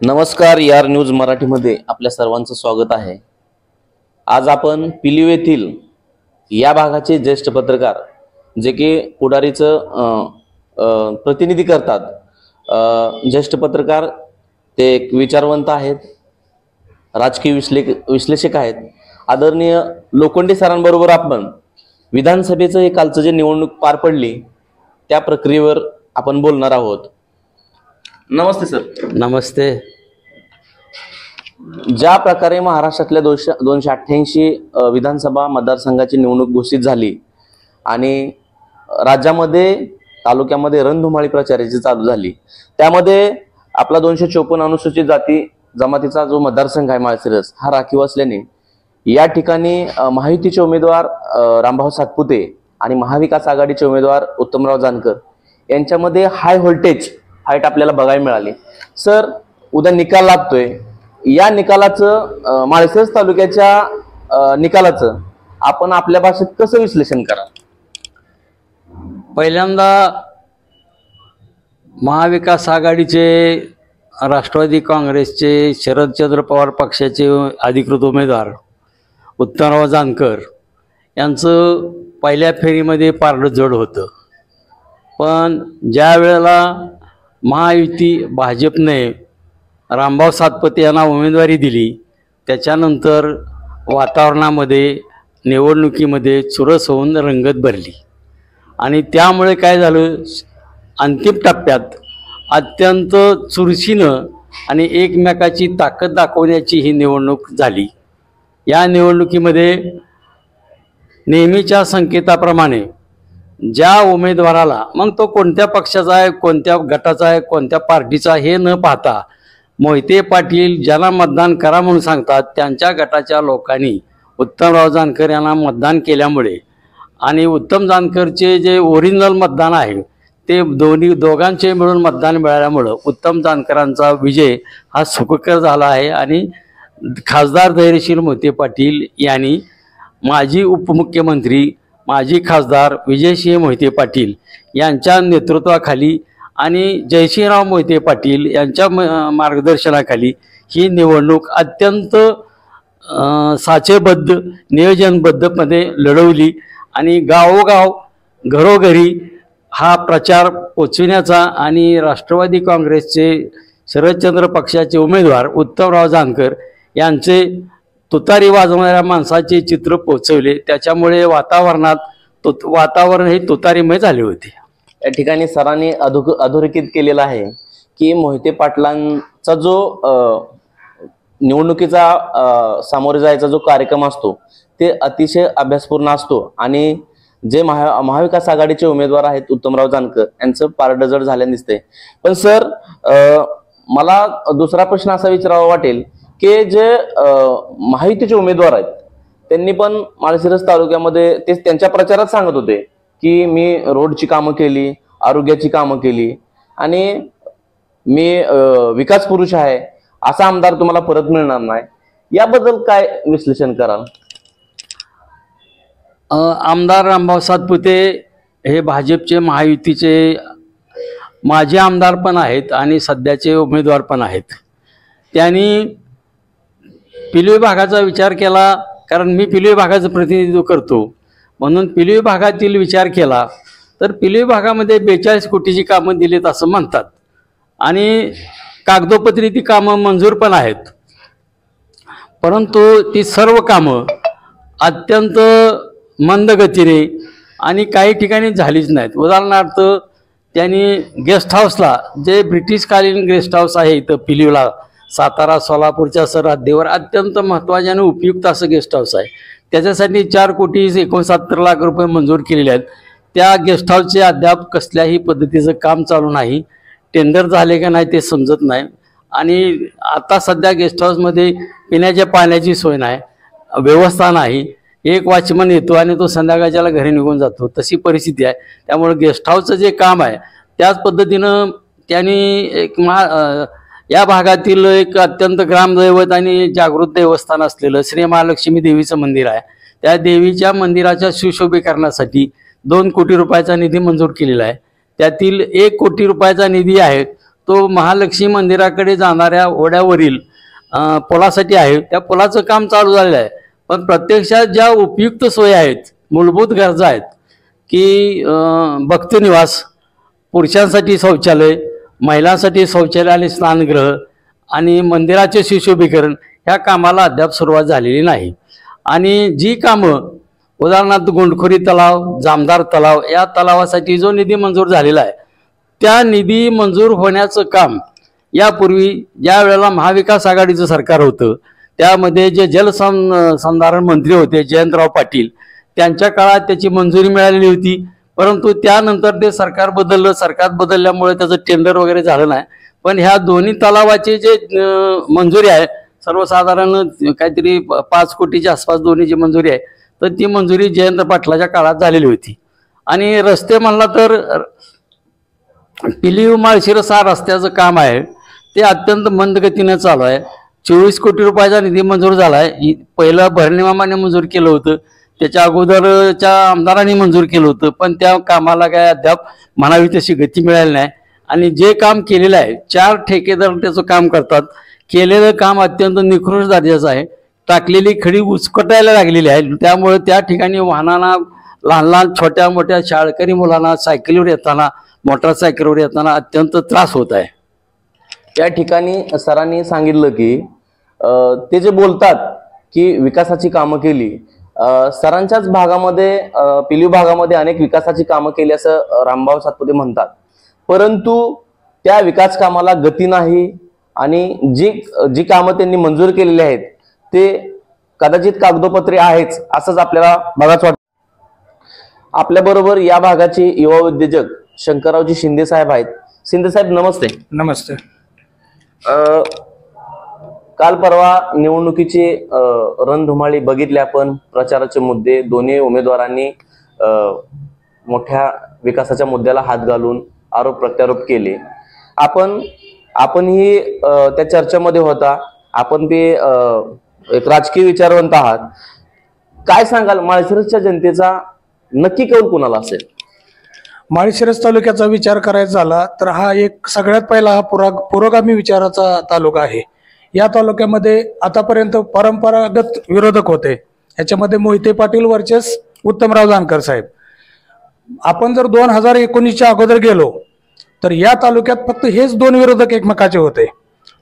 नमस्कार, यार न्यूज मराठीमध्ये आपल्या सर्वांचं स्वागत आहे। आज आपण पिलीव येथील या भागाचे ज्येष्ठ पत्रकार जे की पुढारीचं प्रतिनिधी करतात, ज्येष्ठ पत्रकार ते एक विचारवंत आहेत, राजकीय विश्लेषक आहेत, आदरणीय लोखंडे सरांबरोबर आपण विधानसभेचं हे कालचं जे निवडणूक पार पडली त्या प्रक्रियेवर आपण बोलणार आहोत। नमस्ते सर। नमस्ते। ज्या प्रकारे महाराष्ट्रातल्या 288 विधानसभा मतदारसंघाची निवडणूक घोषित झाली आणि राज्यामध्ये तालुक्यामध्ये रणधुमाळी प्रचाराची चालू झाली, त्यामध्ये आपला 254 अनुसूचित जाती जमातीचा जो मतदारसंघ आहे माळशिरस हा राखीव असल्याने या ठिकाणी महायुतीचे उमेदवार रामभाऊ सातपुते आणि महाविकास आघाडीचे उमेदवार उत्तमराव जानकर यांच्यामध्ये हाय व्होल्टेज फाईट आपल्याला बघायला मिळाली। सर, उद्या निकाल लागतोय, या निकालाचं माळशिरस तालुक्याच्या निकालाचं आपण आपल्या भाषेत कसं विश्लेषण कराल? पहिल्यांदा महाविकास आघाडीचे राष्ट्रवादी काँग्रेसचे शरदचंद्र पवार पक्षाचे अधिकृत उमेदवार उत्तमराव जानकर यांचं पहिल्या फेरीमध्ये पारडं जड होतं, पण ज्या वेळेला महायुती भाजपने रामभाऊ सातपुते यांना उमेदवारी दिली त्याच्यानंतर वातावरणामध्ये निवडणुकीमध्ये चुरस होऊन रंगत भरली आणि त्यामुळे काय झालं, अंतिम टप्प्यात अत्यंत चुरशीनं आणि एकमेकाची ताकद दाखवण्याची ही निवडणूक झाली। या निवडणुकीमध्ये नेहमीच्या संकेताप्रमाणे ज्या उमेदवाराला, मग तो कोणत्या पक्षाचा आहे, कोणत्या गटाचा आहे, कोणत्या पार्टीचा हे न पाहता मोहिते पाटील ज्याला मतदान करा म्हणून सांगतात त्यांच्या गटाच्या लोकांनी उत्तमराव जानकर यांना मतदान केल्यामुळे आणि उत्तम जानकरचे जे ओरिजिनल मतदान आहे ते दोघांचे मिळून मतदान मिळाल्यामुळं उत्तम जानकरांचा विजय हा सुखकर झाला आहे आणि खासदार धैर्यशील मोहिते पाटील यांनी माजी उपमुख्यमंत्री माजी खासदार विजयसिंह मोहिते पाटील यांच्या नेतृत्वाखाली आणि जयसिंहराव मोहिते पाटील यांच्या मार्गदर्शनाखाली ही निवडणूक अत्यंत साचेबद्ध नियोजनबद्धपणे लढवली आणि गावोगाव घरोघरी हा प्रचार पोचविण्याचा आणि राष्ट्रवादी काँग्रेसचे शरदचंद्र पक्षाचे उमेदवार उत्तमराव जानकर यांचे तुतारी वाजवणाऱ्या माणसाचे चित्र पोचवले, त्याच्यामुळे वातावरण हे तुतारीमय झाले होते। या ठिकाणी सरांनी अधोरेखित केलेला आहे की मोहिते पाटलांचा जो निवडणुकीचा सामोरे जायचा जो कार्यक्रम असतो ते अतिशय अभ्यासपूर्ण असतो आणि जे महाविकास आघाडीचे उमेदवार आहेत उत्तमराव जानकर यांचं पारडं जड झाल्याने दिसते। पण सर, मला दुसरा प्रश्न असा विचारावा वाटेल की जे महायुतीचे उमेदवार आहेत त्यांनी पण माळशिरस तालुक्यामध्ये ते त्यांच्या प्रचारात सांगत होते की मी रोडची कामं केली, आरोग्याची कामं केली आणि मी विकास पुरुष आहे, असा आमदार तुम्हाला परत मिळणार नाही, याबद्दल काय विश्लेषण कराल? आमदार रामभाऊ सातपुते हे भाजपचे महायुतीचे माजी आमदार पण आहेत आणि सध्याचे उमेदवार पण आहेत। त्यांनी पिलीव भागाचा विचार केला, कारण मी पिलीव भागाचं प्रतिनिधित्व करतो म्हणून पिलीव भागातील विचार केला तर पिलीव भागामध्ये 42 कोटीची कामं दिलीत असं म्हणतात आणि कागदोपत्री ती कामं मंजूर पण आहेत, परंतु ती सर्व कामं अत्यंत मंद गतीने आणि काही ठिकाणी झालीच नाहीत। उदाहरणार्थ त्यांनी गेस्ट हाऊसला, जे ब्रिटिशकालीन गेस्ट हाऊस आहे इथं पिलीवला सातारा सोलापूरच्या सरहद्दीवर अत्यंत महत्त्वाचे आणि उपयुक्त असं गेस्ट हाऊस आहे, त्याच्यासाठी 4,69,00,000 रुपये मंजूर केलेले आहेत। त्या गेस्ट हाऊसचे अद्याप कसल्याही पद्धतीचं काम चालू नाही, टेंडर झाले का नाही ते समजत नाही आणि आता सध्या गेस्ट हाऊसमध्ये पिण्याच्या पाण्याची सोय नाही, व्यवस्था नाही, एक वॉचमन येतो आणि तो संध्याकाळच्याला घरी निघून जातो, तशी परिस्थिती आहे। त्यामुळे गेस्ट हाऊसचं जे काम आहे त्याच पद्धतीनं त्यांनी एक या भागातील एक अत्यंत ग्रामदैवत आणि जागृत देवस्थान असलेलं श्री महालक्ष्मी देवीचं मंदिर आहे, त्या देवीच्या मंदिराच्या सुशोभीकरणासाठी 2 कोटी रुपयाचा निधी मंजूर केलेला आहे। त्यातील 1 कोटी रुपयाचा निधी आहे तो महालक्ष्मी मंदिराकडे जाणाऱ्या ओढ्यावरील पुलासाठी आहे. त्या पुलाचं काम चालू झालेलं आहे, पण प्रत्यक्षात ज्या उपयुक्त सोयी आहेत, मूलभूत गरजा आहेत की भक्तनिवास, पुरुषांसाठी शौचालय, महिलांसाठी शौचालय आणि स्नानगृह आणि मंदिराचे सुशोभीकरण, ह्या कामाला अद्याप सुरुवात झालेली नाही. आणि जी कामं उदाहरणार्थ गुंडखोरी तलाव, जामदार तलाव, या तलावासाठी जो निधी मंजूर झालेला आहे, त्या निधी मंजूर होण्याचं काम यापूर्वी ज्या वेळेला महाविकास आघाडीचं सरकार होतं त्यामध्ये जे जलसंधारण मंत्री होते जयंतराव पाटील, त्यांच्या काळात त्याची मंजुरी मिळालेली होती. परंतु त्यानंतर ते सरकार बदललं, सरकार बदलल्यामुळे त्याचं टेंडर वगैरे झालं नाही. पण ह्या दोन्ही तलावाचे जे मंजुरी आहे सर्वसाधारण काहीतरी 5 कोटीच्या आसपास दोन्हीची मंजुरी आहे, तर ती मंजुरी जयंत पाटलाच्या काळात झालेली होती. आणि रस्ते म्हणला तर पिलीव माळशिरस हा रस्त्याचं काम आहे ते अत्यंत मंद गतीने चालू आहे. 24 कोटी रुपयाचा निधी मंजूर झाला आहे. पहिलं भरणीमामाने मंजूर केलं होतं, त्याच्या अगोदरच्या आमदारांनी मंजूर केलं होतं, पण त्या कामाला काय अद्याप म्हणावी तशी गती मिळाली नाही. आणि जे काम केलेलं आहे 4 ठेकेदार त्याचं काम करतात. केलेलं काम अत्यंत निकृष्ट दर्जाचं आहे. टाकलेली खडी उचकटायला लागलेली आहे, त्यामुळे त्या ठिकाणी वाहनांना, लहान लहान छोट्या मोठ्या शाळकरी मुलांना सायकलीवर येताना, मोटरसायकलवर येताना अत्यंत त्रास होत आहे. या ठिकाणी सरांनी सांगितलं की ते जे बोलतात की विकासाची कामं केली, सरांच्याच भागामध्ये पिलीव भागामध्ये अनेक विकासाची कामं केली असं रामभाऊ सातपुते म्हणतात, परंतु त्या विकास कामाला गती नाही. आणि जी कामं त्यांनी मंजूर केलेली आहेत ते कदाचित कागदोपत्री आहेच असंच आपल्याला बघाच वाटतं. आपल्याबरोबर या भागाचे युवा उद्योजक शंकररावजी शिंदे साहेब आहेत. शिंदे साहेब नमस्ते. नमस्ते. काल परवा निवडणुकीची रणधुमाळी बघितली आपण. प्रचाराचे मुद्दे दोन्ही उमेदवारांनी मोठ्या विकासाच्या मुद्द्याला हात घालून आरोप प्रत्यारोप केले. आपणही त्या चर्चेमध्ये होता. आपण ते एक राजकीय विचारवंत आहात. काय सांगाल, माळशिरसच्या जनतेचा नक्की कौल कुणाला असेल? माळशिरस तालुक्याचा विचार करायचा झाला तर हा एक सगळ्यात पहिला हा पुरोगामी विचाराचा तालुका आहे. या तालुक्यामध्ये आतापर्यंत परंपरागत विरोधक होते. याच्यामध्ये मोहिते पाटील वर्सेस उत्तमराव जानकर साहेब. आपण जर 2019च्या अगोदर गेलो तर या तालुक्यात फक्त हेच 2 विरोधक एकमेकाचे होते.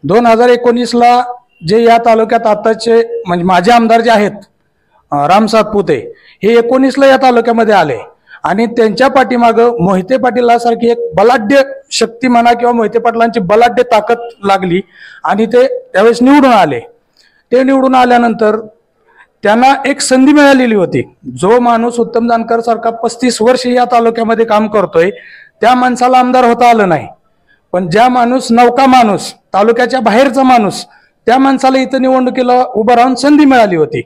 2019ला जे या तालुक्यात आताचे म्हणजे माझे आमदार जे आहेत राम सातपुते, हे 19ला या तालुक्यामध्ये आले आणि त्यांच्या पाठीमागं मोहिते पाटीलासारखी एक बलाढ्य शक्ती म्हणा किंवा मोहिते पाटलांची बलाढ्य ताकद लागली आणि ते त्यावेळेस निवडून आले. ते निवडून आल्यानंतर त्यांना एक संधी मिळालेली होती. जो माणूस उत्तम जानकर सारखा 35 वर्ष या तालुक्यामध्ये काम करतोय त्या माणसाला आमदार होता आलं नाही, पण ज्या माणूस नौका माणूस, तालुक्याच्या बाहेरचा माणूस, त्या माणसाला इथं निवडणुकीला उभं राहून संधी मिळाली होती.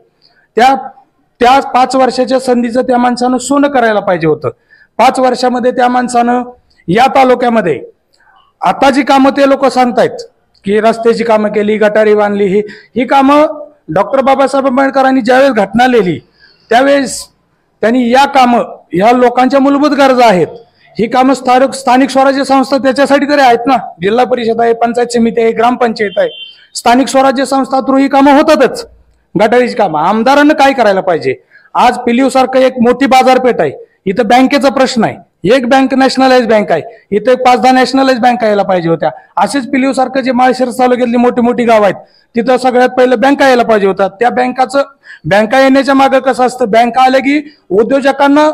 त्या 5 वर्षाच्या संधीचं त्या माणसानं सोनं करायला पाहिजे होतं. 5 वर्षामध्ये त्या माणसानं या तालुक्यामध्ये आता जी कामं ते लोक सांगतायत की रस्त्याची कामं केली, गटारी बांधली, ही कामं डॉक्टर बाबासाहेब आंबेडकरांनी ज्यावेळेस घटना लिहिली त्यावेळेस त्यांनी या कामं, ह्या लोकांच्या मूलभूत गरजा आहेत, ही कामं स्थानिक स्वराज्य संस्था त्याच्यासाठी तरी आहेत ना. जिल्हा परिषद आहे, पंचायत समिती आहे, ग्रामपंचायत आहे, स्थानिक स्वराज्य संस्था थ्रू ही कामं होतातच. गटारीची कामं आमदारांना काय करायला पाहिजे? आज पिलीव सारखं एक मोठी बाजारपेठ आहे, इथं बँकेचा प्रश्न आहे. एक बँक नॅशनलाइज बँक आहे, इथे 5-10 नॅशनलाइज बँका यायला पाहिजे होत्या. असेच पिलीव सारखं जे माळशिरस तालुक्यातली मोठी मोठी गाव आहेत तिथं सगळ्यात पहिलं बँका यायला पाहिजे होतात. त्या बँका येण्याच्या मागे कसं असतं, बँका आल्या की उद्योजकांना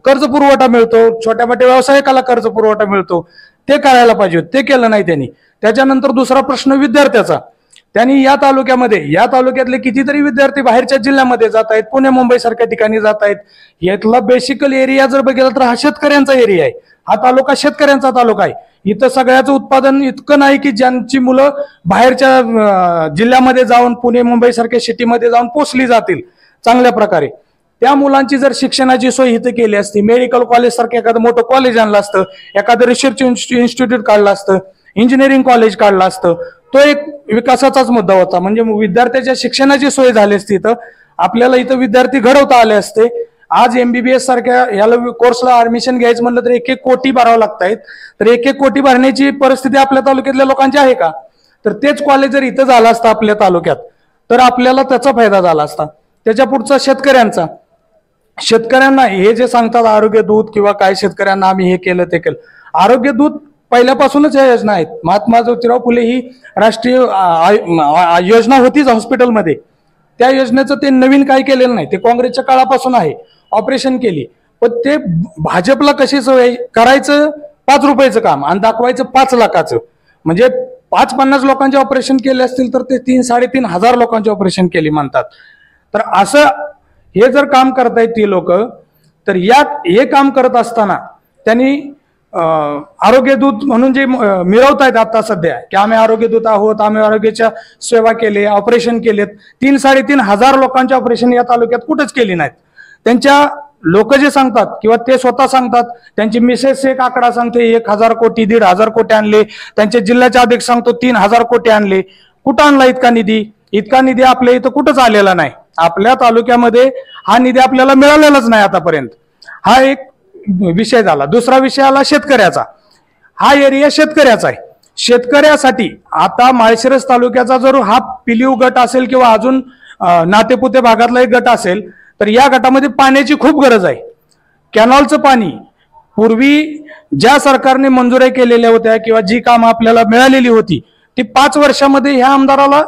कर्ज पुरवठा मिळतो, छोट्या मोठ्या व्यावसायिकाला कर्ज पुरवठा मिळतो, ते करायला पाहिजे. ते केलं नाही त्यांनी. त्याच्यानंतर दुसरा प्रश्न विद्यार्थ्याचा. त्यांनी या तालुक्यातले कितीतरी विद्यार्थी बाहेरच्या जिल्ह्यामध्ये जात आहेत, पुणे मुंबई सारख्या ठिकाणी जात आहेत. यातला बेसिकल एरिया जर बघितला तर हा शेतकऱ्यांचा एरिया आहे. हा तालुका शेतकऱ्यांचा तालुका आहे. इथं सगळ्याचं उत्पादन इतकं नाही की ज्यांची मुलं बाहेरच्या जिल्ह्यामध्ये जाऊन पुणे मुंबई सारख्या सिटीमध्ये जाऊन पोचली जातील चांगल्या प्रकारे. त्या मुलांची जर शिक्षणाची सोय इथं केली असती, मेडिकल कॉलेज सारखं एखादं मोठं कॉलेज आणलं असतं, एखादं रिसर्च इन्स्टिट्यूट काढलं असतं, इंजिनिअरिंग कॉलेज काढलं असतं, तो एक विकासाचाच मुद्दा होता. म्हणजे विद्यार्थ्याच्या शिक्षणाची सोय झाली असती, तर आपल्याला इथं विद्यार्थी घडवता आले असते आज MBBS सारख्या याला कोर्सला ऍडमिशन घ्यायचं म्हणलं तर 1-1 कोटी भरावं लागतायत. तर 1-1 कोटी भरण्याची परिस्थिती आपल्या तालुक्यातल्या लोकांची आहे का? तर तेच कॉलेज जर इथं झालं असतं आपल्या तालुक्यात तर आपल्याला त्याचा फायदा झाला असता. त्याच्या पुढचा शेतकऱ्यांना हे जे सांगतात आरोग्य दूत किंवा काय शेतकऱ्यांना आम्ही हे केलं ते केलं, आरोग्य दूत पहिल्यापासूनच या योजना आहेत. महात्मा ज्योतिराव फुले ही राष्ट्रीय योजना होतीच हॉस्पिटलमध्ये. त्या योजनेचं ते नवीन काय केलेलं नाही, ते काँग्रेसच्या काळापासून आहे. ऑपरेशन केली, पण ते भाजपला कशी सवय करायचं 5 रुपयाचं काम आणि दाखवायचं 5 लाखाचं. म्हणजे 5-50 लोकांचे ऑपरेशन केले असतील तर ते 3-3.5 हजार लोकांचे ऑपरेशन केली म्हणतात. तर असं हे जर काम करतायत ती लोक, तर हे काम करत असताना त्यांनी आरोग्य दूत म्हणून जे मिरवतायत आता सध्या की आम्ही आरोग्य दूत आहोत, आम्ही आरोग्याच्या सेवा केले, ऑपरेशन केलेत, 3-3.5 हजार लोकांचे ऑपरेशन या तालुक्यात कुठंच केली नाहीत. त्यांच्या लोक जे सांगतात किंवा ते स्वतः सांगतात, त्यांची मिसेस एक आकडा सांगते 1,000 कोटी 1,500 कोटी आणले, त्यांच्या जिल्ह्याचा अध्यक्ष सांगतो 3,000 कोटी आणले. कुठं आणला इतका निधी? इतका निधी आपल्या इथं कुठंच आलेला नाही. आपल्या तालुक्यामध्ये हा निधी आपल्याला मिळालेलाच नाही आतापर्यंत. हा एक विषय झाला. दुसरा विषय आला शेतकऱ्याचा. हा एरिया शेतकऱ्याचा आहे. शेतकऱ्यासाठी आता माळशिरस तालुक्याचा जर हा पिलीव गट असेल किंवा अजून नातेपुते भागातला एक गट असेल तर या गटामध्ये पाण्याची खूप गरज आहे. कॅनॉलचं पाणी पूर्वी ज्या सरकारने मंजुऱ्या केलेल्या होत्या किंवा जी कामं आपल्याला मिळालेली होती ती 5 वर्षामध्ये ह्या आमदाराला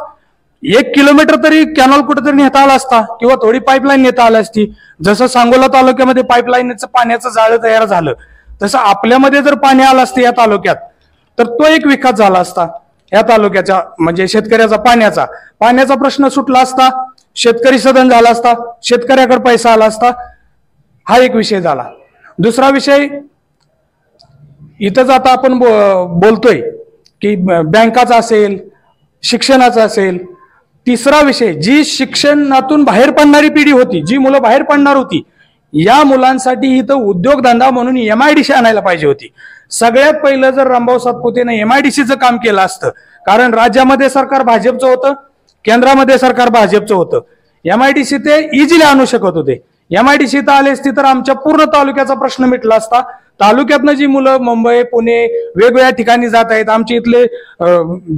1 किलोमीटर तरी कॅनॉल कुठेतरी नेता आला असता किंवा थोडी पाईपलाईन नेता आली असती. जसं सांगोला तालुक्यामध्ये पाईपलाईनचं पाण्याचं जाळं तयार झालं तसं आपल्यामध्ये जर पाणी आलं असतं या तालुक्यात तर तो एक विकास झाला असता या तालुक्याचा. म्हणजे शेतकऱ्याचा पाण्याचा प्रश्न सुटला असता, शेतकरी सदन झाला असता, शेतकऱ्याकडे पैसा आला असता. हा एक विषय झाला. दुसरा विषय इथंच आता आपण बोलतोय की बँकाचा असेल, शिक्षणाचा असेल. तिसरा विषय, जी शिक्षणातून बाहेर पडणारी पिढी होती, जी मुलं बाहेर पडणार होती, या मुलांसाठी इथं उद्योगधंदा म्हणून MIDC आणायला पाहिजे होती. सगळ्यात पहिलं जर रामभाऊ सातपुतेने MIDCचं काम केलं असतं, कारण राज्यामध्ये सरकार भाजपचं होतं, केंद्रामध्ये सरकार भाजपचं होतं. MIDC ते इझिली आणू शकत होते. MIDC इथं आले असती तर आमच्या पूर्ण तालुक्याचा प्रश्न मिटला असता. तालुक्यातनं जी मुलं मुंबई, पुणे वेगवेगळ्या ठिकाणी जात आहेत, आमच्या इथले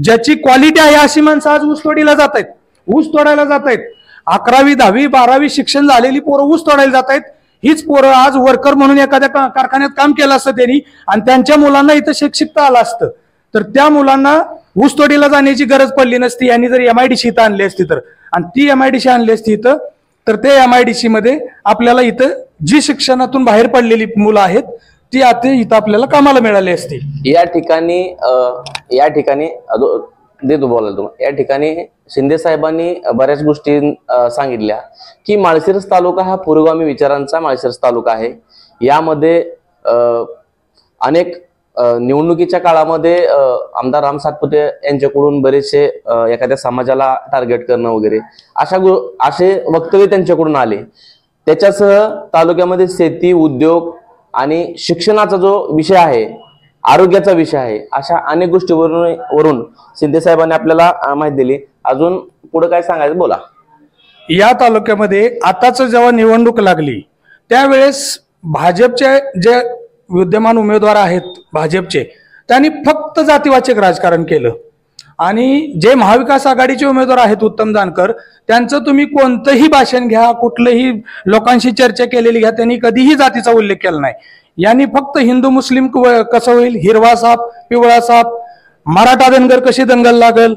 ज्याची क्वालिटी आहे अशी माणसं आज ऊस तोडीला जात आहेत, ऊस तोडायला जात आहेत. 11वी, 10वी, 12वी शिक्षण झालेली पोरं ऊस तोडायला जात आहेत. हीच पोरं आज वर्कर म्हणून एखाद्या कारखान्यात काम केलं असतं त्यांनी आणि त्यांच्या मुलांना इथं शिक्षिता आलं असतं तर त्या मुलांना ऊसतोडीला जाण्याची गरज पडली नसती. यांनी जर MIDC इथं आणली असती तर, आणि ती MIDC आणली असती इथं तर ते MIDC मध्ये आपल्याला इथं जी शिक्षणातून बाहेर पडलेली मुलं आहेत ती आता इथं आपल्याला कामाला मिळाली असती. या ठिकाणी देतो बोलायला तुम्हाला. या ठिकाणी शिंदे साहेबांनी बऱ्याच गोष्टी सांगितल्या की माळशिरस तालुका हा पुरोगामी विचारांचा माळशिरस तालुका आहे. यामध्ये अनेक निवडणुकीच्या काळामध्ये आमदार राम सातपुते यांच्याकडून बरेचसे एखाद्या समाजाला टार्गेट करणं वगैरे असे वक्तव्य त्यांच्याकडून आले. त्याच्यासह तालुक्यामध्ये शेती, उद्योग आणि शिक्षणाचा जो विषय आहे, आरोग्याचा विषय आहे, अशा अनेक गोष्टीवरून शिंदे साहेबांनी आपल्याला माहिती दिली. अजून पुढे काय सांगायचं बोला. या तालुक्यामध्ये आताच जेव्हा निवडणूक लागली त्यावेळेस भाजपचे जे विद्यमान उमेदवार आहेत भाजपचे, त्यांनी फक्त जातीवाचक राजकारण केलं. आणि जे महाविकास आघाडीचे उमेदवार आहेत उत्तम जानकर, त्यांचं तुम्ही कोणतंही भाषण घ्या, कुठलंही लोकांशी चर्चा केलेली घ्या, त्यांनी कधीही जातीचा उल्लेख केला नाही. यांनी फक्त हिंदू मुस्लिम कसं होईल, हिरवा साप पिवळा साप, मराठा धनगर कशी दंगल लागल,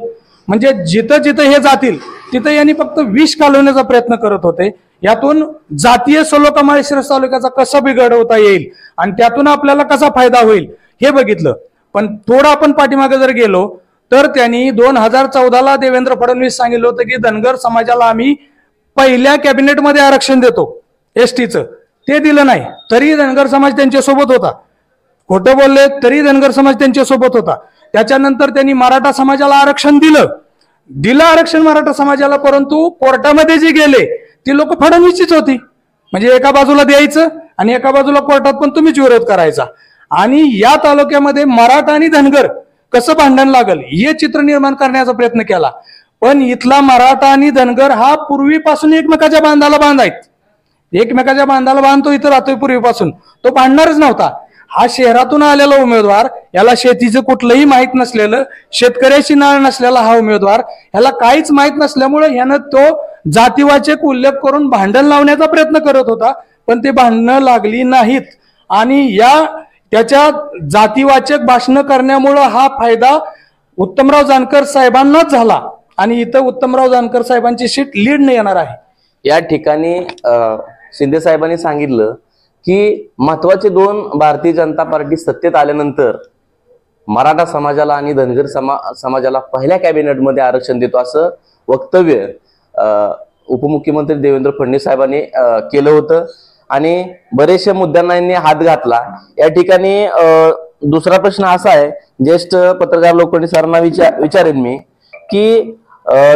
म्हणजे जिथं जिथं हे जातील तिथं यांनी फक्त विष घालवण्याचा प्रयत्न करत होते. यातून जातीय सलोखा माळशिरस तालुक्याचा कसा बिघडवता येईल आणि त्यातून आपल्याला कसा फायदा होईल हे बघितलं. पण थोडं आपण पाठीमागे जर गेलो तर त्यांनी 2014ला देवेंद्र फडणवीस सांगितलं होतं की धनगर समाजाला आम्ही पहिल्या कॅबिनेटमध्ये आरक्षण देतो STचं. ते दिलं नाही तरी धनगर समाज त्यांच्यासोबत होता. खोटं बोलले तरी धनगर समाज त्यांच्यासोबत होता. त्याच्यानंतर त्यांनी मराठा समाजाला आरक्षण दिलं आरक्षण मराठा समाजाला, परंतु कोर्टामध्ये जे गेले ती लोक फडणवीसचीच होती. म्हणजे एका बाजूला द्यायचं आणि एका बाजूला कोर्टात पण तुम्हीच विरोध करायचा. आणि या तालुक्यामध्ये मराठा आणि धनगर कसं भांडण लागल हे चित्र निर्माण करण्याचा प्रयत्न केला. पण इथला मराठा आणि धनगर हा पूर्वीपासून एकमेकाच्या बांधाला बांधायत. एकमेकाच्या बांधाला बांधतो इथं राहतोय पूर्वीपासून, तो भांडणारच नव्हता. हा शहरातून आलेला उमेदवार, याला शेतीचं कुठलंही माहीत नसलेलं, शेतकऱ्याची नाळ नसलेला हा उमेदवार, ह्याला काहीच माहीत नसल्यामुळे ह्यानं तो जातीवाचक उल्लेख करून भांडण लावण्याचा प्रयत्न करत होता, पण ते भांडणं लागली नाहीत. आणि त्याच्या जातीवाचक भाषणं करण्यामुळं हा फायदा उत्तमराव जानकर साहेबांनाच झाला आणि इथं उत्तमराव जानकर साहेबांची सीट लीडने येणार आहे. या ठिकाणी शिंदे साहेबांनी सांगितलं की महत्वाचे 2 भारतीय जनता पार्टी सत्तेत आल्यानंतर मराठा समाजाला आणि धनगर समाजाला पहिल्या कॅबिनेटमध्ये आरक्षण देतो असं वक्तव्य उपमुख्यमंत्री देवेंद्र फडणवीस साहेबांनी केलं होतं आणि बरेचशा मुद्द्यांना यांनी हात घातला. या ठिकाणी दुसरा प्रश्न असा आहे, ज्येष्ठ पत्रकार लोखंडे सरांना विचारेन मी की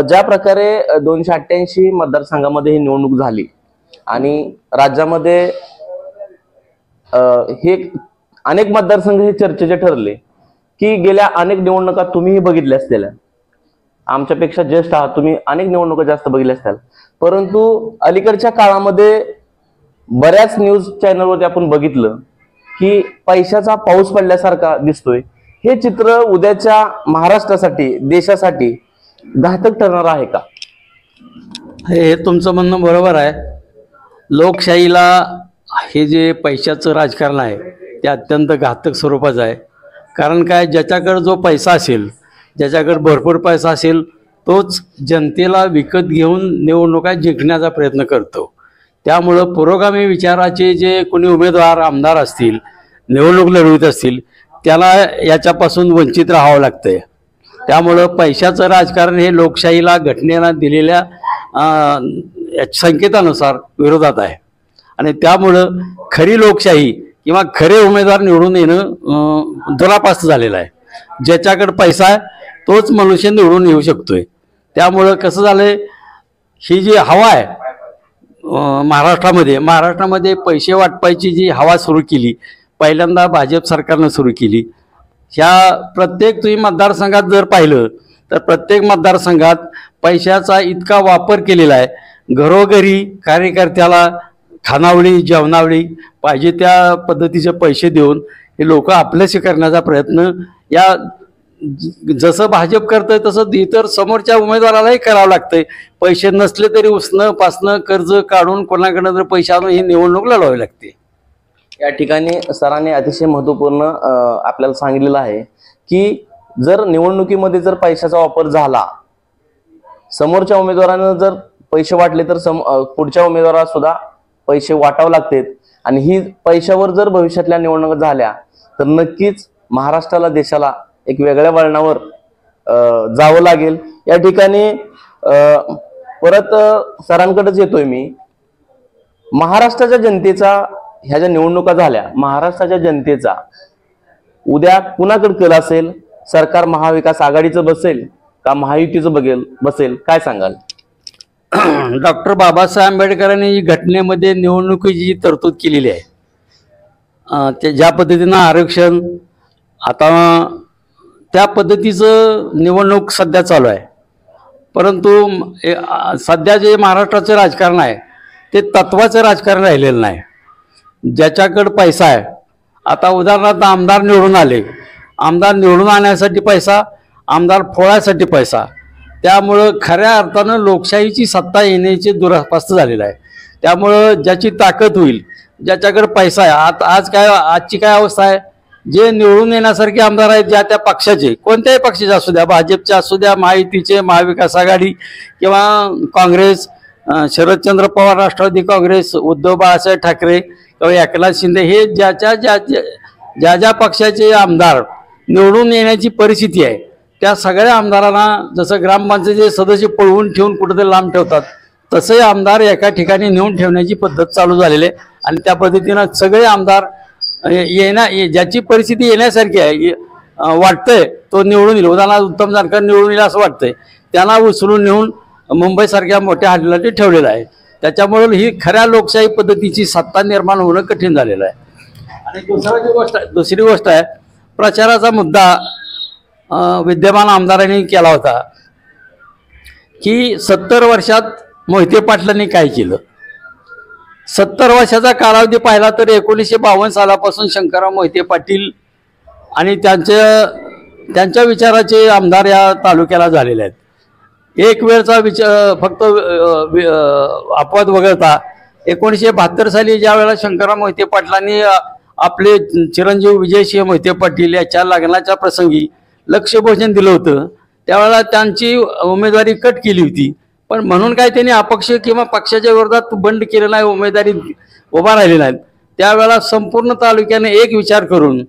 ज्या प्रकारे 288 मतदारसंघामध्ये ही निवडणूक झाली आणि राज्यामध्ये हे अनेक मतदारसंघ हे चर्चेचे ठरले की गेल्या अनेक निवडणुका तुम्हीही बघितल्या असलेल्या, आमच्यापेक्षा ज्येष्ठ आहात, तुम्ही अनेक निवडणुका जास्त बघितल्या असतील, परंतु अलीकडच्या काळामध्ये बऱ्याच न्यूज चॅनलवरती आपण बघितलं की पैशाचा पाऊस पडल्यासारखा दिसतोय. हे चित्र उद्याच्या महाराष्ट्रासाठी, देशासाठी घातक ठरणार आहे का? हे तुमचं म्हणणं बरोबर आहे. लोकशाहीला हे जे पैशाचं राजकारण आहे ते अत्यंत घातक स्वरूपाचं आहे. कारण काय, ज्याच्याकडे जो पैसा असेल, ज्याच्याकडे भरपूर पैसा असेल, तोच जनतेला विकत घेऊन निवडणुका जिंकण्याचा प्रयत्न करतो. त्यामुळं पुरोगामी विचाराचे जे कोणी उमेदवार आमदार असतील, निवडणूक लढवत असतील, त्याला याच्यापासून वंचित राहावं लागतंय. त्यामुळं पैशाचं राजकारण हे लोकशाहीला, घटनेला दिलेल्या संकेतानुसार विरोधात आहे आणि त्यामुळं खरी लोकशाही किंवा खरे उमेदवार निवडून येणं दुरापास्त झालेलं आहे. ज्याच्याकडे पैसा आहे तोच मनुष्य निवडून येऊ शकतोय. त्यामुळं कसं झालंय, ही जी हवा आहे महाराष्ट्रामध्ये पैसे वाटपायची जी हवा सुरू केली, पहिल्यांदा भाजप सरकारनं सुरू केली. ह्या प्रत्येक तुम्ही मतदारसंघात जर पाहिलं तर प्रत्येक मतदारसंघात पैशाचा इतका वापर केलेला आहे. घरोघरी कार्यकर्त्याला खानावळी, जेवणावळी पाहिजे त्या पद्धतीचे पैसे देऊन हे लोक आपल्याशी करण्याचा प्रयत्न या जसं भाजप करतंय तसं इतर समोरच्या उमेदवारालाही करावं लागतंय. पैसे नसले तरी उसणं पासणं कर्ज काढून कोणाकडनं जर पैसे आणून ही निवडणूक लढवावी लागते. या ठिकाणी सरांनी अतिशय महत्वपूर्ण आपल्याला सांगितलेलं आहे की जर निवडणुकीमध्ये जर पैशाचा वापर झाला, समोरच्या उमेदवारानं जर पैसे वाटले तर पुढच्या उमेदवाराला सुद्धा पैसे वाटावे लागतात आणि ही पैशावर जर भविष्यातल्या निवडणुका झाल्या तर नक्कीच महाराष्ट्राला, देशाला एक वेगळ्या वळणावर जावं लागेल. या ठिकाणी परत सरांकडेच येतोय मी. महाराष्ट्राच्या जनतेचा ह्या ज्या निवडणुका झाल्या, महाराष्ट्राच्या जनतेचा उद्या कुणाकडे कल असेल? सरकार महाविकास आघाडीचं बसेल का महायुतीचं बसेल? काय सांगाल? डॉक्टर बाबासाहेब आंबेडकरांनी घटनेमध्ये निवडणुकीची जी तरतूद केलेली आहे, ते ज्या पद्धतीनं आरक्षण, आता त्या पद्धतीचं निवडणूक सध्या चालू आहे. परंतु सध्या जे महाराष्ट्राचं राजकारण आहे ते तत्वाचं राजकारण राहिलेलं नाही. ज्याच्याकडे पैसा आहे, आता उदाहरणार्थ आमदार निवडून आले, आमदार निवडून आणण्यासाठी पैसा, आमदार फोडायसाठी पैसा, त्यामुळं खऱ्या अर्थानं लोकशाहीची सत्ता येण्याचे दुरापास्त झालेलं आहे. त्यामुळं ज्याची ताकद होईल, ज्याच्याकडे पैसा आहे, आजची काय अवस्था आहे, जे निवडून येण्यासारखे आमदार आहेत ज्या त्या पक्षाचे, कोणत्याही पक्षाचे असू द्या, भाजपचे असू द्या, महायुतीचे, महाविकास आघाडी किंवा काँग्रेस, शरदचंद्र पवार राष्ट्रवादी काँग्रेस, उद्धव बाळासाहेब ठाकरे किंवा एकनाथ शिंदे, हे ज्या पक्षाचे आमदार निवडून येण्याची परिस्थिती आहे त्या सगळ्या आमदारांना जसं ग्रामपंचायतीचे सदस्य पळवून ठेवून कुठेतरी लांब ठेवतात, तसे आमदार एका ठिकाणी नेऊन ठेवण्याची पद्धत चालू झालेली आहे. आणि त्या पद्धतीनं सगळे आमदार ज्याची परिस्थिती येण्यासारखी आहे, वाटतंय तो निवडून येईल, उदाहरणार्थ उत्तम जानकर निवडून येईल असं वाटतंय, त्यांना उचलून नेऊन मुंबईसारख्या मोठ्या हॉटेलला ठेवलेलं आहे. त्याच्यामुळे ही खऱ्या लोकशाही पद्धतीची सत्ता निर्माण होणं कठीण झालेलं आहे. आणि दुसरी गोष्ट आहे, प्रचाराचा मुद्दा विद्यमान आमदारांनी केला होता की 70 वर्षात मोहिते पाटलांनी काय केलं. 70 वर्षाचा कालावधी पाहिला तर 1952 सालापासून शंकरराव मोहिते पाटील आणि त्यांच्या विचाराचे आमदार या तालुक्याला झालेले आहेत. एक वेळचा फक्त अपवाद वगळता 1972 साली ज्या वेळेला शंकरराव मोहिते पाटलांनी आपले चिरंजीव विजयसिंह मोहिते पाटील याच्या लग्नाच्या प्रसंगी लक्षभोजन दिलं होतं, त्यावेळेला त्यांची उमेदवारी कट केली होती. पण म्हणून काय त्यांनी अपक्ष किंवा पक्षाच्या विरोधात बंड केलं नाही, उमेदवारी उभा राहिले नाहीत. त्यावेळेला संपूर्ण तालुक्याने एक विचार करून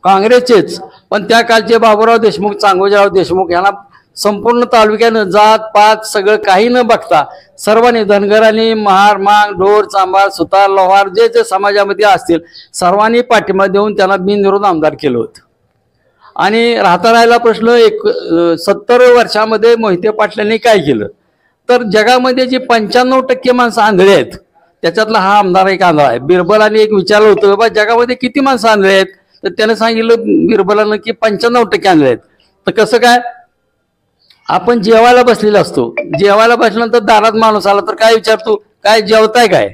काँग्रेसचेच पण त्या कालचे बाबूराव देशमुख, चांगोजीराव देशमुख यांना संपूर्ण तालुक्यानं जात पात सगळं काही न बघता सर्वांनी धनगरांनी महार मांग ढोर चांबार सुतार लोहार जे जे समाजामध्ये असतील सर्वांनी पाठिंबा देऊन त्यांना बिनविरोध आमदार केलं होतं. आणि राहता राहिला प्रश्न 70 वर्षामध्ये मोहिते पाटलांनी काय केलं तर जगामध्ये जी 95% माणसं आंधळी आहेत त्याच्यातला हा आमदार एक आंधळा आहे. बिरबलाने एक विचारलं होतं बाबा जगामध्ये किती माणसं आंधळी आहेत तर त्याने सांगितलं बिरबलानं की 95% आंधळे आहेत. तर कसं काय, आपण जेवायला बसलेला असतो, जेवायला बसल्यानंतर दारात माणूस आला तर काय विचारतो, काय जेवताय काय,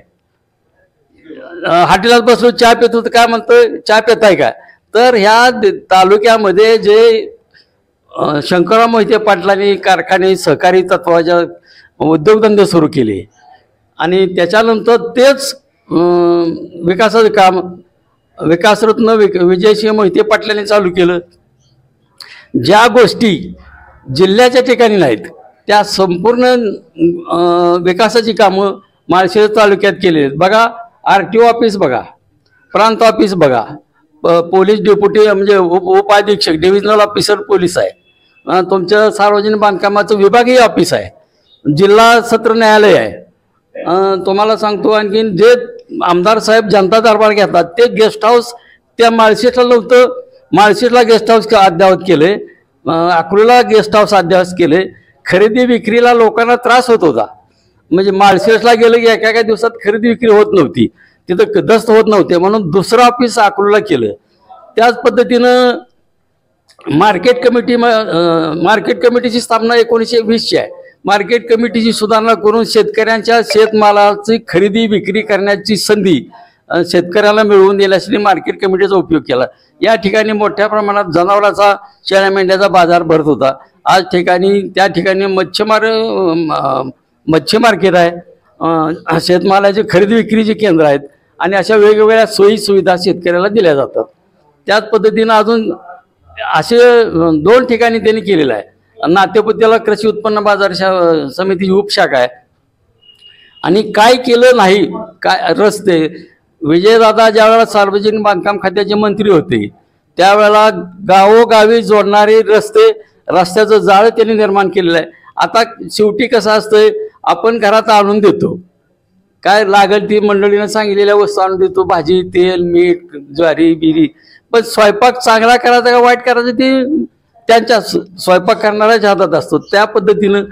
हॉटेलात बसलो चहा पितो तर काय म्हणतोय चहा पिताय काय. तर ह्या तालुक्यामध्ये जे शंकरराव मोहिते पाटलांनी कारखाने सहकारी तत्वाच्या उद्योगधंदे सुरू केले आणि त्याच्यानंतर तेच विकासाचं काम विकासरत्न विजयसिंह मोहिते पाटलांनी चालू केलं. ज्या गोष्टी जिल्ह्याच्या ठिकाणी नाहीत त्या संपूर्ण विकासाची कामं माळशिरस तालुक्यात केलेली आहेत. बघा RTO ऑफिस बघा, प्रांत ऑफिस बघा, पोलीस डेप्युटी म्हणजे उपाधीक्षक डिव्हिजनल ऑफिसर पोलीस आहे, तुमचं सार्वजनिक बांधकामाचं विभागीय ऑफिस आहे, जिल्हा सत्र न्यायालय आहे. तुम्हाला सांगतो आणखीन जे आमदार साहेब जनता दरबार घेतात ते गेस्ट हाऊस त्या माळशिरसला नव्हतं, माळशिरसला गेस्ट हाऊस अद्ययावत केले, अकलूजला गेस्ट हाऊस अद्ययावत केले. खरेदी विक्रीला लोकांना त्रास होत होता, म्हणजे माळशिरसला गेलं की एका दिवसात खरेदी विक्री होत नव्हती, तिथं दस्त होत नव्हते, म्हणून दुसरं ऑफिस अकलूजला केलं. त्याच पद्धतीनं मार्केट कमिटीची स्थापना 1920ची आहे. मार्केट कमिटीची सुधारणा करून शेतकऱ्यांच्या शेतमालाची खरेदी विक्री करण्याची संधी शेतकऱ्याला मिळवून देण्यासाठी मार्केट कमिटीचा उपयोग केला. या ठिकाणी मोठ्या प्रमाणात जनावरांचा शेळ्या मेंढ्याचा बाजार भरत होता. आज त्या ठिकाणी मच्छी मार्केट आहे, शेतमालाचे खरेदी विक्रीचे केंद्र आहेत आणि अशा वेगवेगळ्या सोयी सुविधा शेतकऱ्याला दिल्या जातात. त्याच पद्धतीनं अजून असे 2 ठिकाणी त्यांनी केलेलं आहे. नातेपुत्याला कृषी उत्पन्न बाजार समितीची उपशाखा आहे. आणि काय केलं नाही, काय रस्ते, विजयदादा ज्यावेळेला सार्वजनिक बांधकाम खात्याचे मंत्री होते त्यावेळेला गावोगावी जोडणारे रस्त्याचं जाळं त्यांनी निर्माण केलेलं आहे. आता शेवटी कसं असतंय, आपण घरात आणून देतो, काय लागेल ती मंडळीनं सांगितलेल्या वस्तू आणून देतो, भाजी तेल मीठ ज्वारी बिरी, पण स्वयंपाक चांगला करायचा का वाईट करायचं ते त्यांच्या स्वयंपाक करणाऱ्याच्या हातात असतो. त्या पद्धतीनं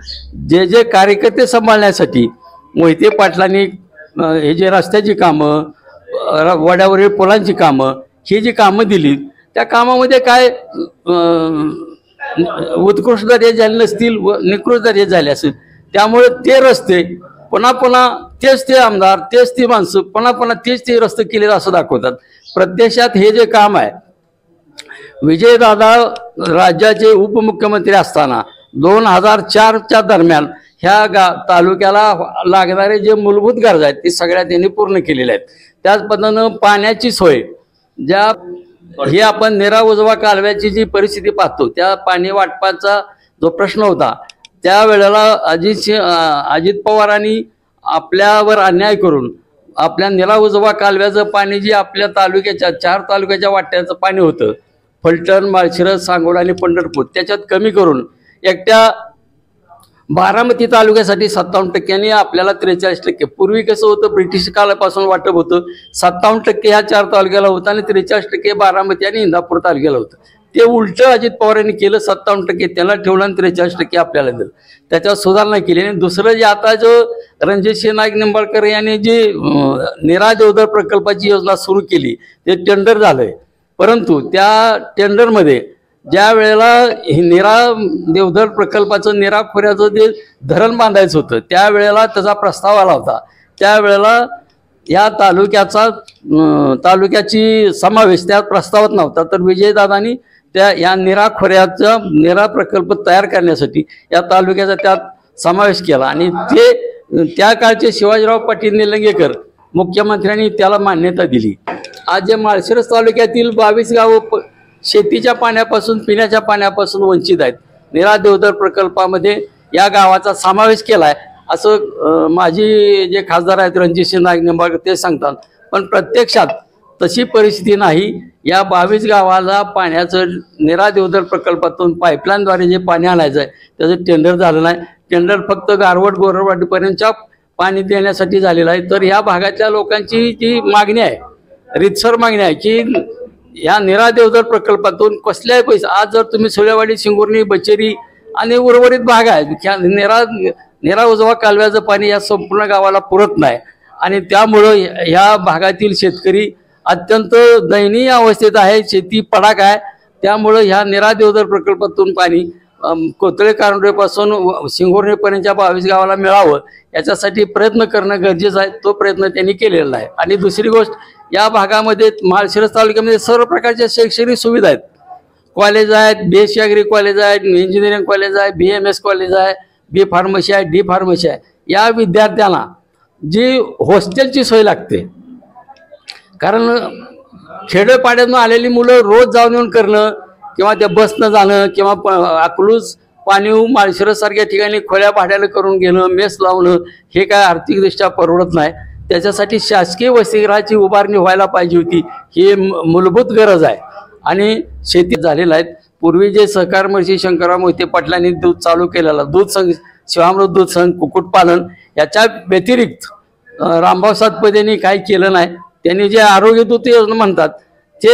जे कार्यकर्ते सांभाळण्यासाठी मोहिते पाटलांनी हे जे रस्त्याची कामं, वड्यावरील पुलांची कामं, ही जी कामं दिली त्या कामामध्ये काय उत्कृष्ट दर्जा झाले नसतील व निकृष्ट दर्जा झाले असेल. त्यामुळे ते रस्ते पुन्हा तेच ते आमदार, तेच ती माणसं पुन्हा तेच ते रस्ते केलेले असं दाखवतात. प्रत्यक्षात हे जे काम आहे, विजयदादा राज्याचे उपमुख्यमंत्री असताना 2004च्या दरम्यान ह्या तालुक्याला लागणारे जे मूलभूत गरजा आहेत ते सगळ्या त्यांनी पूर्ण केलेल्या आहेत. त्याच पद्धतीनं पाण्याची सोय, हे आपण नेरा उजवा कालव्याची जी परिस्थिती पाहतो, त्या पाणी वाटपाचा जो प्रश्न होता त्यावेळेला अजित पवारांनी आपल्यावर अन्याय करून आपल्या नेरा उजवा कालव्याचं पाणी जे आपल्या तालुक्याच्या 4 तालुक्याच्या वाट्याचं पाणी होतं, फलटण, माळशिरस, सांगोला आणि पंढरपूर, त्याच्यात कमी करून एकट्या बारामती तालुक्यासाठी 57% आपल्याला 43%. पूर्वी कसं होतं, ब्रिटिश काळापासून वाटप होतं 57% ह्या 4 तालुक्याला होतं आणि 43% बारामती आणि इंदापूर तालुक्याला होतं. ते उलट अजित पवारांनी केलं, 57% त्याला ठेवलं आणि 43% आपल्याला दिलं. त्याच्यावर सुधारणा केली. आणि दुसरं जे आता जो रणजितसिंह नाईक निंबाळकर यांनी जी निरा देवधर प्रकल्पाची योजना सुरू केली ते टेंडर झालंय, परंतु त्या टेंडरमध्ये ज्या वेळेला निरा देवधर प्रकल्पाचं निरा खोऱ्याचं जे धरण बांधायचं होतं त्यावेळेला त्याचा प्रस्ताव आला होता त्यावेळेला या तालुक्याची समावेश त्या प्रस्तावात नव्हता, तर विजयदादांनी या निरा खोऱ्याचा निरा प्रकल्प तयार करण्यासाठी या तालुक्याचा त्यात समावेश केला आणि त्या काळचे शिवाजीराव पाटील निलंगेकर मुख्यमंत्र्यांनी त्याला मान्यता दिली. आज जे माळशिरस तालुक्यातील 22 गावं शेतीच्या पाण्यापासून पिण्याच्या पाण्यापासून वंचित आहेत, निरा देवधर प्रकल्पामध्ये या गावाचा समावेश केला आहे असं माजी जे खासदार आहेत रणजितसिंह नाईक निंबाळकर ते सांगतात. पण प्रत्यक्षात तशी परिस्थिती नाही. या 22 गावाला पाण्याचं निरा देवधर प्रकल्पातून पाईपलाईनद्वारे जे पाणी आणायचं आहे त्याचं टेंडर झालं नाही. टेंडर फक्त गारवड गोरवाडीपर्यंतच्या पाणी देण्यासाठी झालेलं आहे. तर ह्या भागातल्या लोकांची जी मागणी आहे, रितसर मागणी आहे की या निरा देवधर प्रकल्पातून कसल्याही पैसे, आज जर तुम्ही सुळेवाडी, शिंगुर्णी, बचेरी आणि उर्वरित भाग आहे, निरा उजवा कालव्याचं पाणी या संपूर्ण गावाला पुरत नाही आणि त्यामुळं ह्या भागातील शेतकरी अत्यंत दयनीय अवस्थेत आहे. शेती पडाक आहे. त्यामुळं ह्या निरा देवधर प्रकल्पातून पाणी कोथळे कारंडोपासून शिंगोर्णीपर्यंतच्या 22 गावाला मिळावं याच्यासाठी प्रयत्न करणं गरजेचं आहे. तो प्रयत्न त्यांनी केलेला आहे. आणि दुसरी गोष्ट, या भागामध्ये माळशिरस तालुक्यामध्ये सर्व प्रकारच्या शैक्षणिक सुविधा आहेत. कॉलेज आहेत, BSc ॲग्री कॉलेज आहे, इंजिनिअरिंग कॉलेज आहे, BMS कॉलेज आहे, B फार्मसी आहे, D फार्मसी आहे. या विद्यार्थ्यांना जी हॉस्टेलची सोय लागते, कारण खेडेपाड्यातून आलेली मुलं रोज जाऊन येऊन करणं किंवा त्या बसनं जाणं किंवा अकलूज, पाणीव, माळशिरस सारख्या ठिकाणी खोल्या भाड्याला करून घेणं, मेस लावणं हे काय आर्थिकदृष्ट्या परवडत नाही. त्याच्यासाठी शासकीय वसतिगृहाची उभारणी व्हायला पाहिजे होती. ही मूलभूत गरज आहे. आणि शेती झालेलं आहे. पूर्वी जे सहकार मंत्री शंकरराव मोहिते पाटलांनी दूध चालू केलेला, दूध संघ, शिवामृत दूध संघ, कुक्कुटपालन याच्या व्यतिरिक्त रामभाऊ सातपुतेंनी काही केलं नाही. त्यांनी जे आरोग्य दूत योजना म्हणतात ते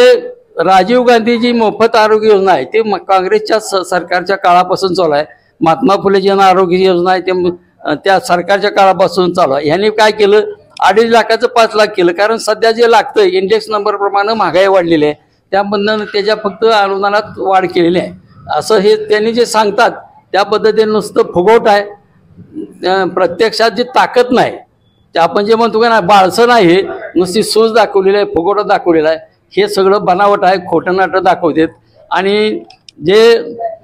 राजीव गांधीजी मोफत आरोग्य योजना आहे, ते काँग्रेसच्या सरकारच्या काळापासून चालू आहे. महात्मा फुले जन आरोग्य योजना आहे ते त्या सरकारच्या काळापासून चालू आहे. ह्यांनी काय केलं, 2.5 लाखाचं 5 लाख केलं. कारण सध्या जे लागतं इंडेक्स नंबर प्रमाणे महागाई वाढलेली आहे, त्याबद्दल त्याच्या फक्त अनुदानात वाढ केलेली आहे असं हे त्यांनी जे सांगतात त्या पद्धतीने नुसतं फुगवट आहे. प्रत्यक्षात जी ताकद नाही, ते आपण जे म्हणतो का ना बाळसं नाही, हे नुसती सूज दाखवलेली आहे, फुगवटं दाखवलेलं आहे. हे सगळं बनावट आहे, खोटं नाटं दाखवतात. आणि जे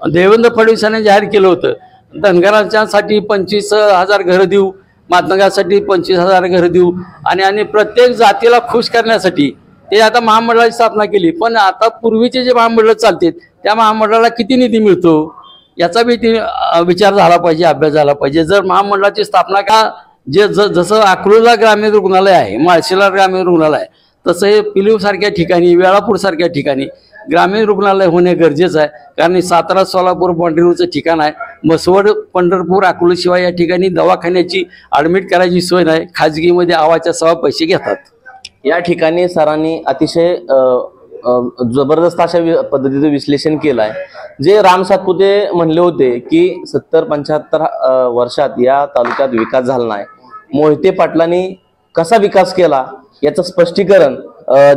देवेंद्र फडणवीसांनी जाहीर केलं होतं धनगरांच्यासाठी 25,000 घरं देऊ, मातंगासाठी 25,000 घरं देऊ आणि प्रत्येक जातीला खुश करण्यासाठी ते आता महामंडळाची स्थापना केली. पण आता पूर्वीचे जे महामंडळ चालतात त्या महामंडळाला किती निधी मिळतो याचा बी विचार झाला पाहिजे, अभ्यास झाला पाहिजे. जर महामंडळाची स्थापना का जसं अकलूजला ग्रामीण रुग्णालय आहे, माळशिरसला ग्रामीण रुग्णालय आहे, तसं हे पिलीव सारख्या ठिकाणी, वेळापूर सारख्या ठिकाणी ग्रामीण रुग्णालय होणे गरजेचं आहे. कारण सातारा सोलापूर बाँड्रीवरचं ठिकाण आहे. मसवड, पंढरपूर, अकलूज शिवाय या ठिकाणी दवाखान्याची ॲडमिट करायची सोय नाही. खाजगीमध्ये आवाच्या सवा पैसे घेतात. या ठिकाणी सरांनी अतिशय जबरदस्त अशा पद्धतीचं विश्लेषण केलं आहे. जे राम सातपुते म्हणले होते की 70-75 वर्षात या तालुक्यात विकास झाला नाही, मोहिते पाटलांनी कसा विकास केला याचं स्पष्टीकरण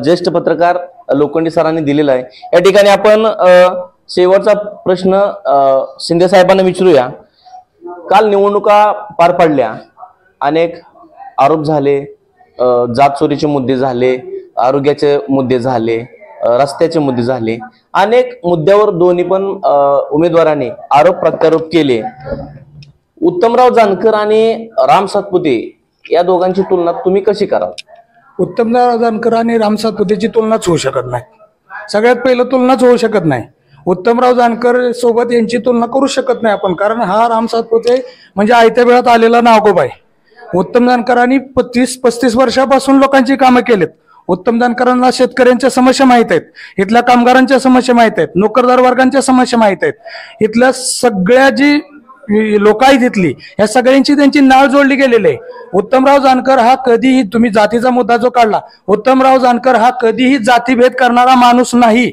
ज्येष्ठ पत्रकार लोखंडे सरांनी दिलेलं आहे. या ठिकाणी आपण शेवटचा प्रश्न शिंदे साहेबांना विचारूया. काल निवडणुका पार पडल्या, अनेक आरोप झाले, जात चोरीचे मुद्दे झाले, आरोग्याचे मुद्दे झाले, रस्त्याचे मुद्दे झाले, अनेक मुद्द्यावर दोन्ही पण उमेदवारांनी आरोप प्रत्यारोप केले. उत्तमराव जानकर आणि राम सातपुते या दोघांची तुलना तुम्ही कशी कराल? उत्तमराव जानकर आणि राम सातपुतेची तुलनाच होऊ शकत नाही. सगळ्यात पहिलं तुलनाच होऊ शकत नाही. उत्तमराव जानकर सोबत यांची तुलना करू शकत नाही आपण, कारण हा राम सातपुते म्हणजे आयत्या वेळात आलेला नागोबा आहे. उत्तम जानकरांनी 30-35 वर्षापासून लोकांची कामं केलेत. उत्तम जानकरांना शेतकऱ्यांच्या समस्या माहीत आहेत, इथल्या कामगारांच्या समस्या माहीत आहेत, नोकरदार वर्गांच्या समस्या माहीत आहेत, इथल्या सगळ्या जी लोक आहेत इथली या सगळ्यांची त्यांची नाळ जोडली गेलेली आहे. उत्तमराव जानकर हा कधीही, तुम्ही जातीचा मुद्दा जो काढला, उत्तमराव जानकर हा कधीही जातीभेद करणारा माणूस नाही.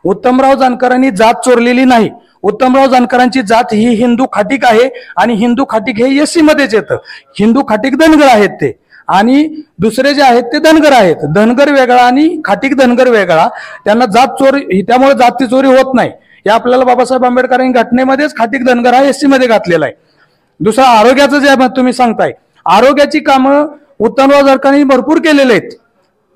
उत्तमराव जानकरांनी जात चोरलेली नाही. उत्तमराव जानकरांची जात ही हिंदू खाटीक आहे आणि हिंदू खाटीक हे एससी मध्येच येतं. हिंदू खाटीक धनगर आहेत ते, आणि दुसरे जे आहेत ते धनगर आहेत. धनगर वेगळा आणि खाटीक धनगर वेगळा. त्यांना जात चोरी, त्यामुळे जाती चोरी होत नाही. हे आपल्याला बाबासाहेब आंबेडकरांनी घटनेमध्येच खाटीक धनगर हा एससी मध्ये घातलेला आहे. दुसरं आरोग्याचं जे तुम्ही सांगताय, आरोग्याची कामं उत्तमराव जानकरांनी भरपूर केलेले आहेत.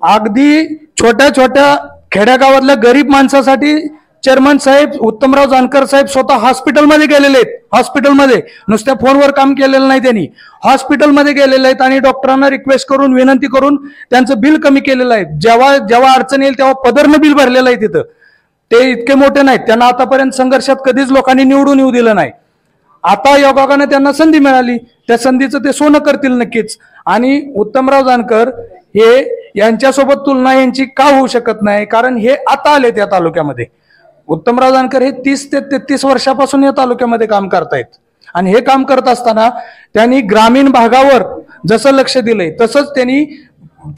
अगदी छोट्या छोट्या खेड्यागावातल्या गरीब माणसासाठी चेअरमन साहेब उत्तमराव जानकर साहेब स्वतः हॉस्पिटलमध्ये गेलेले आहेत. हॉस्पिटलमध्ये नुसत्या फोनवर काम केलेलं नाही त्यांनी, हॉस्पिटलमध्ये गेलेले आहेत आणि डॉक्टरांना रिक्वेस्ट करून विनंती करून त्यांचं बिल कमी केलेलं आहे. जेव्हा जेव्हा अडचण येईल तेव्हा पदरनं बिल भरलेलं आहे तिथं. ते इतके मोठे नाहीत, त्यांना आतापर्यंत संघर्षात कधीच लोकांनी निवडून येऊ दिलं नाही. आता योगायोगाने त्यांना संधी मिळाली, त्या संधीचं ते सोनं करतील नक्कीच. आणि उत्तमराव जानकर हे यांच्यासोबत तुलना यांची का होऊ शकत नाही, कारण हे आता आले त्या तालुक्यामध्ये. उत्तमराव जानकर हे 30 ते 33 वर्षापासून या तालुक्यामध्ये काम करतायत आणि हे काम करत असताना त्यांनी ग्रामीण भागावर जसं लक्ष दिलंय तसंच त्यांनी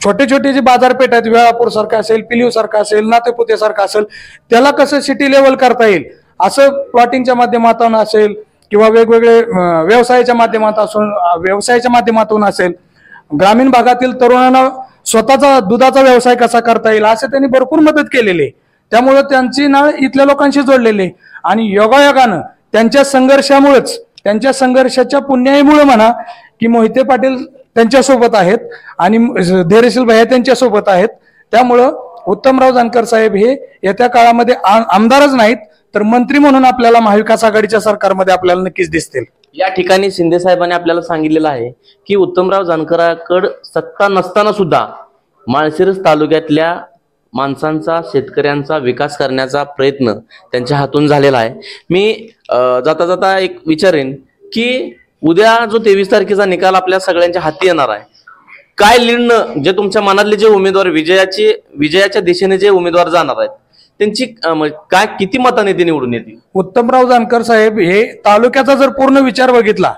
छोटे छोटे जे बाजारपेठ आहेत, वेळापूर सारखं असेल, पिलीव सारखं असेल, नातेपुते सारखं असेल, त्याला कसं सिटी लेवल करता येईल असं प्लॉटिंगच्या माध्यमातून असेल किंवा वेगवेगळे व्यवसायाच्या माध्यमातून असेल, ग्रामीण भागातील तरुणांना स्वतःचा दुधाचा व्यवसाय कसा करता येईल असं त्यांनी भरपूर मदत केलेली आहे. त्यामुळे त्यांची नाळ इथल्या लोकांशी जोडलेली आणि योगायोगानं त्यांच्या संघर्षामुळेच, त्यांच्या संघर्षाच्या पुण्याईमुळे म्हणा की मोहिते पाटील त्यांच्यासोबत आहेत आणि धैर्यशील भैया त्यांच्यासोबत आहेत. त्यामुळं उत्तमराव जानकर साहेब हे येत्या काळामध्ये आमदारच नाहीत तर मंत्री म्हणून आपल्याला महाविकास आघाडीच्या सरकारमध्ये आपल्याला नक्कीच दिसतील. या ठिकाणी शिंदे साहेबांनी आपल्याला सांगितलेलं आहे की उत्तमराव जानकरांकडे सत्ता नसताना सुद्धा माळशिरस तालुक्यातल्या माणसांचा, शेतकऱ्यांचा विकास करण्याचा प्रयत्न त्यांच्या हातून झालेला आहे. मी जाता जाता एक विचारेन की उद्या जो 23 तारखेचा निकाल आपल्या सगळ्यांच्या हाती येणार आहे, काय लीडनं जे तुमच्या मनातले जे उमेदवार विजयाच्या दिशेने जे उमेदवार जाणार आहेत त्यांची काय किती मताने ते निवडून येतील? उत्तमराव जानकर साहेब हे तालुक्याचा जर पूर्ण विचार बघितला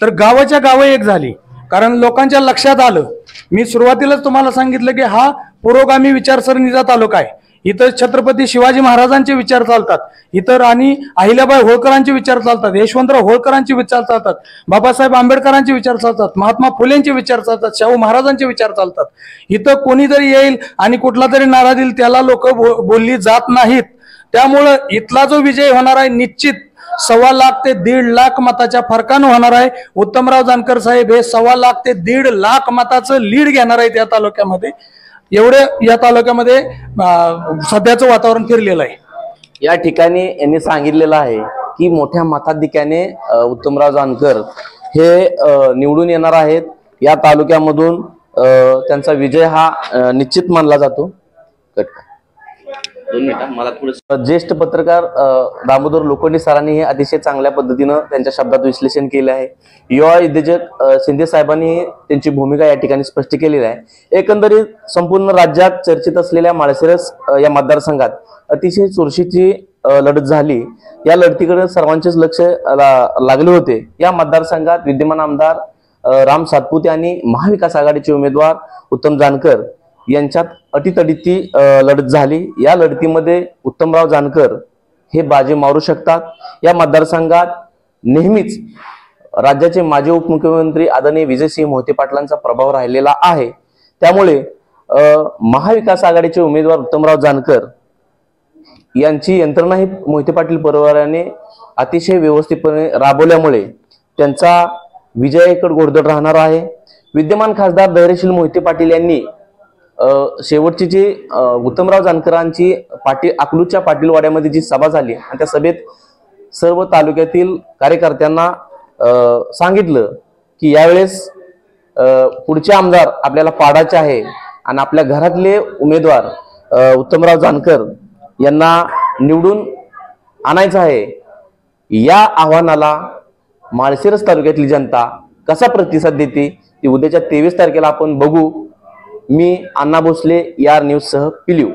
तर गावाच्या गाव एक झाली. कारण लोकांच्या लक्षात आलं, मी सुरुवातीलाच तुम्हाला सांगितलं की हा पुरोगामी विचारसरणीचा तालुका आहे. इथं छत्रपती शिवाजी महाराजांचे विचार चालतात, इतर आणि अहिल्याबाई होळकरांचे विचार चालतात, यशवंतराव होळकरांचे विचार चालतात, बाबासाहेब आंबेडकरांचे विचार चालतात, महात्मा फुलेंचे विचार चालतात, शाहू महाराजांचे विचार चालतात. इथं कोणीतरी येईल आणि कुठला तरी नारा देईल त्याला लोक बोलली जात नाहीत. त्यामुळं इथला जो विजय होणार आहे निश्चित 1.25 लाख ते 1.5 लाख मताच्या फरकानं होणार आहे. उत्तमराव जानकर साहेब हे 1.25 लाख ते 1.5 लाख मताचं लीड घेणार आहेत या तालुक्यामध्ये. एवढे या तालुक्यामध्ये सध्याचं वातावरण फिरलेलं आहे. या ठिकाणी यांनी सांगितलेलं आहे की मोठ्या मताधिक्याने उत्तमराव जानकर हे निवडून येणार आहेत. या तालुक्यामधून त्यांचा विजय हा निश्चित मानला जातो. 2 मिनिटं मला थोडं. ज्येष्ठ पत्रकार दामोदर लोखंडे सरांनी हे अतिशय चांगल्या पद्धतीनं त्यांच्या शब्दात विश्लेषण केले आहे. युवा उद्योजक शिंदे साहेबांनी त्यांची भूमिका या ठिकाणी स्पष्ट केलेली आहे. एकंदरीत संपूर्ण राज्यात चर्चेत असलेल्या माळशिरस या मतदारसंघात अतिशय चुरशीची लढत झाली. या लढतीकडे सर्वांचेच लक्ष लागले होते. या मतदारसंघात विद्यमान आमदार राम सातपुते आणि महाविकास आघाडीचे उमेदवार उत्तम जानकर यांच्यात अटीतडीची लढत झाली. या लढतीमध्ये उत्तमराव जानकर हे बाजी मारू शकतात. या मतदारसंघात नेहमीच राज्याचे माजी उपमुख्यमंत्री आदरणीय विजयसिंह मोहिते पाटलांचा प्रभाव राहिलेला आहे. त्यामुळे महाविकास आघाडीचे उमेदवार उत्तमराव जानकर यांची यंत्रणा ही मोहिते पाटील परिवाराने अतिशय व्यवस्थितपणे राबवल्यामुळे त्यांचा विजयाकडे घोडदळ राहणार आहे. विद्यमान खासदार धैर्यशील मोहिते पाटील यांनी शेवटची जी उत्तमराव जानकरांची अकलूजच्या पाटीलवाड्यामध्ये जी सभा झाली आणि त्या सभेत सर्व तालुक्यातील कार्यकर्त्यांना सांगितलं की यावेळेस पुढचे आमदार आपल्याला पाडायचे आहे आणि आपल्या घरातले उमेदवार उत्तमराव जानकर यांना निवडून आणायचं आहे. या आव्हानाला माळशिरस तालुक्यातली जनता कसा प्रतिसाद देते ती उद्याच्या 23 तारखेला आपण बघू. मी अण्णा भोसले, यार न्यूज सह पिलीव.